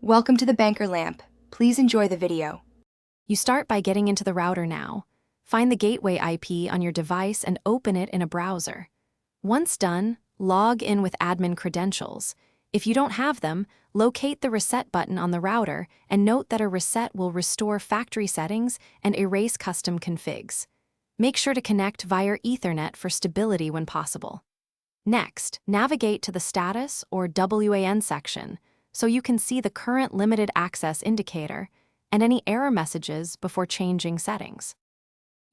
Welcome to the Banker Lamp. Please enjoy the video. You start by getting into the router now. Find the gateway IP on your device and open it in a browser. Once done, log in with admin credentials. If you don't have them, locate the reset button on the router and note that a reset will restore factory settings and erase custom configs. Make sure to connect via Ethernet for stability when possible. Next, navigate to the Status or WAN section so you can see the current limited access indicator and any error messages before changing settings.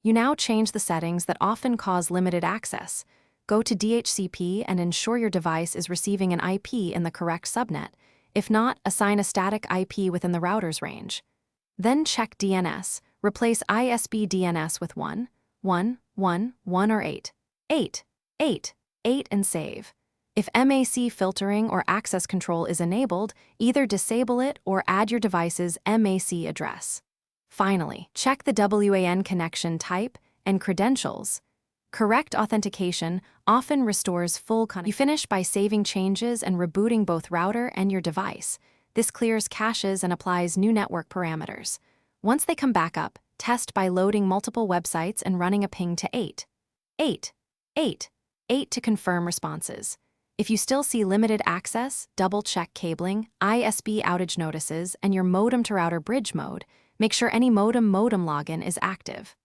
You now change the settings that often cause limited access. Go to DHCP and ensure your device is receiving an IP in the correct subnet. If not, assign a static IP within the router's range. Then check DNS. Replace ISP DNS with 1, 1, 1, 1 or 8, 8, 8, 8 and save. If MAC filtering or access control is enabled, either disable it or add your device's MAC address. Finally, check the WAN connection type and credentials. Correct authentication often restores full connectivity. You finish by saving changes and rebooting both router and your device. This clears caches and applies new network parameters. Once they come back up, test by loading multiple websites and running a ping to 8, 8, 8, 8 to confirm responses. If you still see limited access, double-check cabling, ISP outage notices, and your modem-to-router bridge mode. Make sure any modem login is active.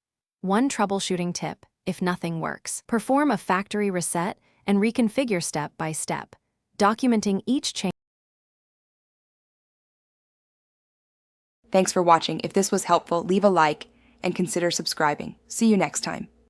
One troubleshooting tip: if nothing works, perform a factory reset and reconfigure step by step, documenting each change. Thanks for watching. If this was helpful, leave a like and consider subscribing. See you next time.